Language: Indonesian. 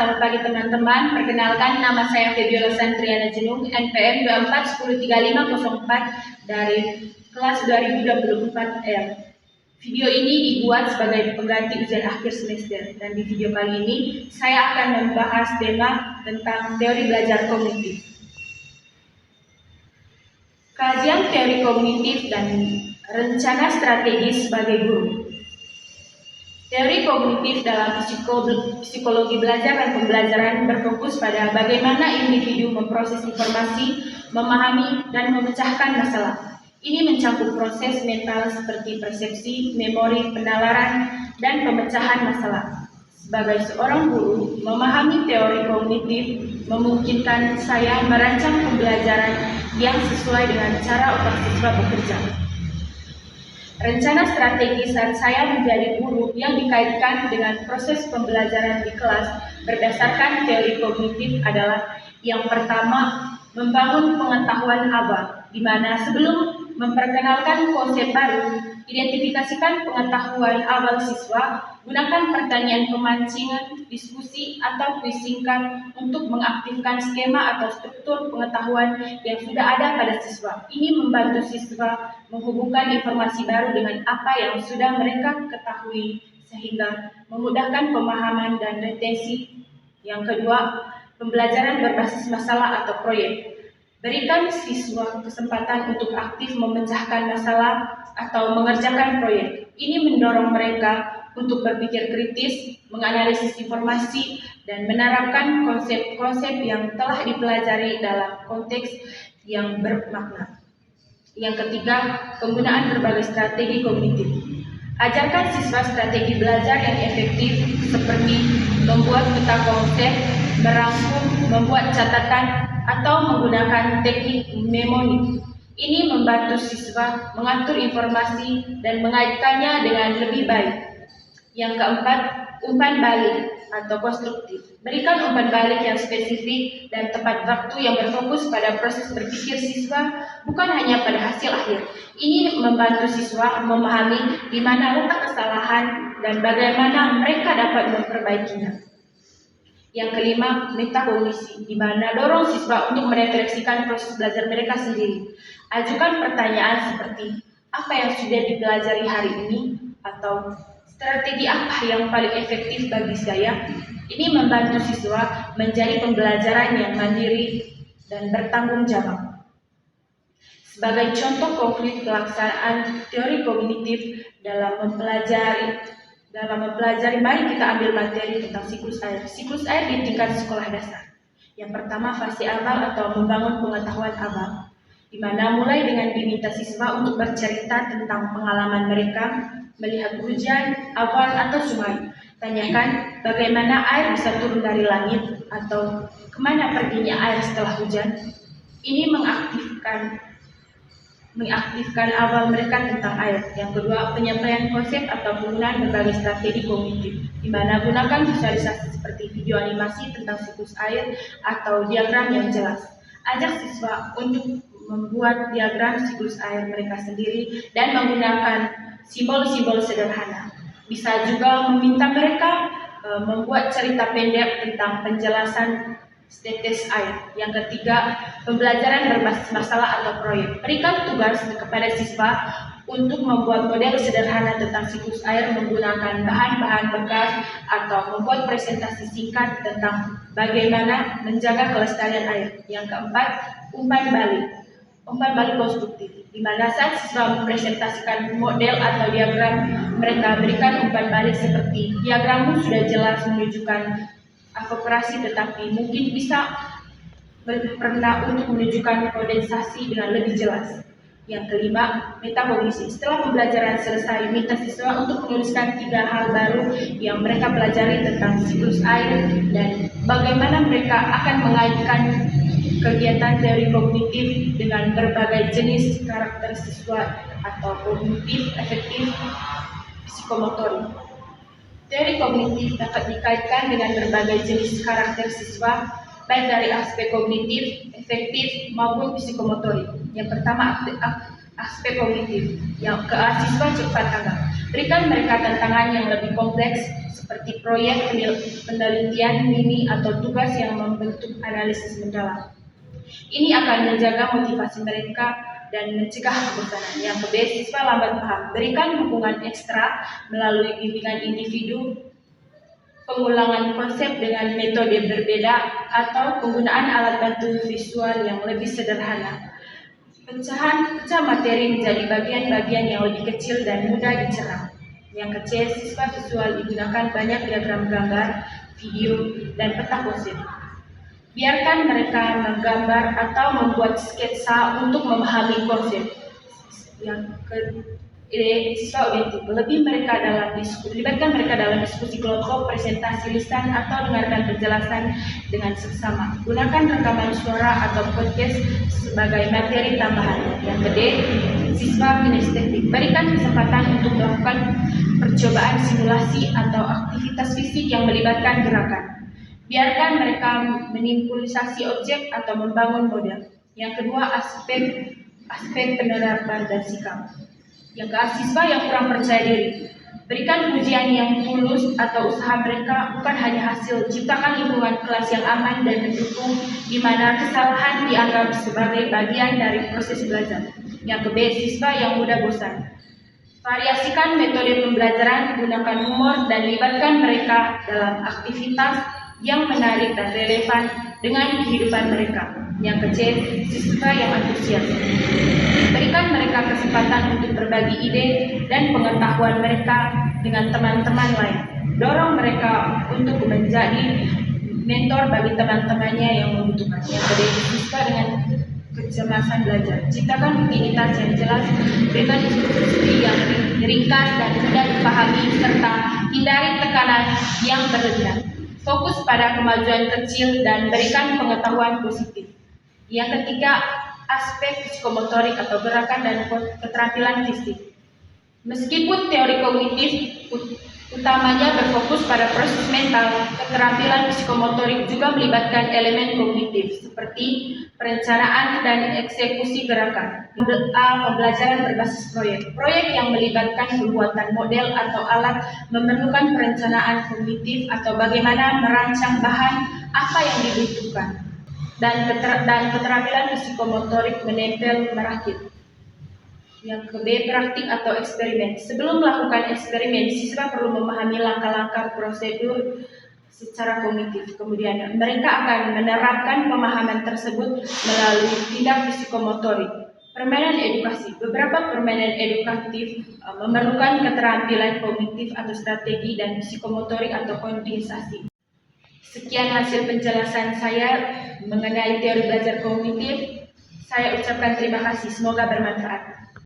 selamat pagi teman-teman. Perkenalkan, nama saya Febiola Santriana Jenung, NPM 24103504 dari kelas 2024R. Video ini dibuat sebagai pengganti ujian akhir semester, dan di video kali ini saya akan membahas tema tentang teori belajar kognitif. Kajian teori kognitif dan rencana strategis sebagai guru. Teori kognitif dalam psikologi belajar dan pembelajaran berfokus pada bagaimana individu memproses informasi, memahami, dan memecahkan masalah. Ini mencakup proses mental seperti persepsi, memori, penalaran, dan pemecahan masalah. Sebagai seorang guru, memahami teori kognitif memungkinkan saya merancang pembelajaran yang sesuai dengan cara otak siswa bekerja. Rencana strategi saat saya menjadi guru yang dikaitkan dengan proses pembelajaran di kelas berdasarkan teori kognitif adalah yang pertama, membangun pengetahuan awal, di mana sebelum memperkenalkan konsep baru, identifikasikan pengetahuan awal siswa, gunakan pertanyaan pemancingan, diskusi, atau kuis singkat untuk mengaktifkan skema atau struktur pengetahuan yang sudah ada pada siswa. Ini membantu siswa menghubungkan informasi baru dengan apa yang sudah mereka ketahui, sehingga memudahkan pemahaman dan retensi. Yang kedua, pembelajaran berbasis masalah atau proyek. Berikan siswa kesempatan untuk aktif memecahkan masalah atau mengerjakan proyek. Ini mendorong mereka untuk berpikir kritis, menganalisis informasi, dan menerapkan konsep-konsep yang telah dipelajari dalam konteks yang bermakna. Yang ketiga, penggunaan berbagai strategi kognitif. Ajarkan siswa strategi belajar yang efektif seperti membuat peta konsep, merangkum, membuat catatan, atau menggunakan teknik mnemonic. Ini membantu siswa mengatur informasi dan mengaitkannya dengan lebih baik. Yang keempat, umpan balik atau konstruktif. Berikan umpan balik yang spesifik dan tepat waktu yang berfokus pada proses berpikir siswa, bukan hanya pada hasil akhir. Ini membantu siswa memahami di mana letak kesalahan dan bagaimana mereka dapat memperbaikinya. Yang kelima, metakognisi, di mana dorong siswa untuk merefleksikan proses belajar mereka sendiri. Ajukan pertanyaan seperti, apa yang sudah dipelajari hari ini? Atau, strategi apa yang paling efektif bagi saya? Ini membantu siswa menjadi pembelajaran yang mandiri dan bertanggung jawab. Sebagai contoh konkret pelaksanaan teori kognitif dalam mempelajari, mari kita ambil materi tentang siklus air. Siklus air di tingkat sekolah dasar. Yang pertama, fase awal atau membangun pengetahuan awal, di mana mulai dengan diminta siswa untuk bercerita tentang pengalaman mereka, melihat hujan, awan, atau sungai. Tanyakan bagaimana air bisa turun dari langit, atau kemana perginya air setelah hujan. Ini mengaktifkan awal mereka tentang air. Yang kedua, penyampaian konsep atau penggunaan berbagai strategi kognitif, di mana gunakan visualisasi seperti video animasi tentang siklus air atau diagram yang jelas. Ajak siswa untuk membuat diagram siklus air mereka sendiri dan menggunakan simbol-simbol sederhana. Bisa juga meminta mereka membuat cerita pendek tentang penjelasan tetes air. Yang ketiga, pembelajaran berbasis masalah atau proyek. Berikan tugas kepada siswa untuk membuat model sederhana tentang siklus air menggunakan bahan-bahan bekas atau membuat presentasi singkat tentang bagaimana menjaga kelestarian air. Yang keempat, umpan balik konstruktif, di mana saat siswa mempresentasikan model atau diagram, mereka berikan umpan balik seperti, diagrammu sudah jelas menunjukkan evaporasi, tetapi mungkin bisa pernah untuk menunjukkan kondensasi dengan lebih jelas. Yang kelima, metakognisi. Setelah pembelajaran selesai, minta siswa untuk menuliskan 3 hal baru yang mereka pelajari tentang siklus air dan bagaimana mereka akan mengaitkan kegiatan teori kognitif dengan berbagai jenis karakter siswa atau kognitif, efektif, psikomotorik. Teori kognitif dapat dikaitkan dengan berbagai jenis karakter siswa, baik dari aspek kognitif, efektif, maupun psikomotorik. Yang pertama, aspek kognitif. Yang ke siswa cepat tanggap. Berikan mereka tantangan yang lebih kompleks seperti proyek penelitian mini atau tugas yang membentuk analisis mendalam. Ini akan menjaga motivasi mereka dan mencegah kebosanan. Yang B, siswa lambat paham. Berikan dukungan ekstra melalui bimbingan individu, pengulangan konsep dengan metode berbeda, atau penggunaan alat bantu visual yang lebih sederhana. Pecah materi menjadi bagian-bagian yang lebih kecil dan mudah dicerna. Yang C, siswa visual digunakan banyak diagram gambar, video, dan peta konsep. Biarkan mereka menggambar atau membuat sketsa untuk memahami konsep. Yang ke siswa objektif, libatkan mereka dalam diskusi kelompok, presentasi lisan, atau dengarkan penjelasan dengan seksama. Gunakan rekaman suara atau podcast sebagai materi tambahan. Yang D, siswa kinestetik, berikan kesempatan untuk melakukan percobaan simulasi atau aktivitas fisik yang melibatkan gerakan. Biarkan mereka manipulasi objek atau membangun model. Yang kedua, aspek penerapan dan sikap. Yang ke siswa yang kurang percaya diri, berikan pujian yang tulus atau usaha mereka, bukan hanya hasil. Ciptakan lingkungan kelas yang aman dan mendukung, di mana kesalahan dianggap sebagai bagian dari proses belajar. Yang ke B, siswa yang mudah bosan. Variasikan metode pembelajaran, gunakan humor, dan libatkan mereka dalam aktivitas yang menarik dan relevan dengan kehidupan mereka. Yang ke C, siswa yang antusias. Berikan mereka kesempatan untuk berbagi ide dan pengetahuan mereka dengan teman-teman lain. Dorong mereka untuk menjadi mentor bagi teman-temannya yang membutuhkan. Yang ke D, siswa dengan kecemasan belajar. Ciptakan rutinitas yang jelas, berikan instruksi yang ringkas dan mudah dipahami, serta hindari tekanan yang berlebihan. Fokus pada kemajuan kecil dan berikan pengetahuan positif. Yang ketiga, aspek psikomotorik atau gerakan dan keterampilan fisik. Meskipun teori kognitif utamanya berfokus pada proses mental, keterampilan psikomotorik juga melibatkan elemen kognitif seperti perencanaan dan eksekusi gerakan. Pembelajaran berbasis proyek. Proyek yang melibatkan pembuatan model atau alat memerlukan perencanaan kognitif atau bagaimana merancang bahan apa yang dibutuhkan. Dan keterampilan psikomotorik menempel merakit. Yang ke B, praktik atau eksperimen. Sebelum melakukan eksperimen, siswa perlu memahami langkah-langkah prosedur secara kognitif. Kemudian mereka akan menerapkan pemahaman tersebut melalui tindak psikomotorik. Permainan edukasi. Beberapa permainan edukatif memerlukan keterampilan kognitif atau strategi dan psikomotorik atau kondensasi. Sekian hasil penjelasan saya mengenai teori belajar kognitif. Saya ucapkan terima kasih, semoga bermanfaat.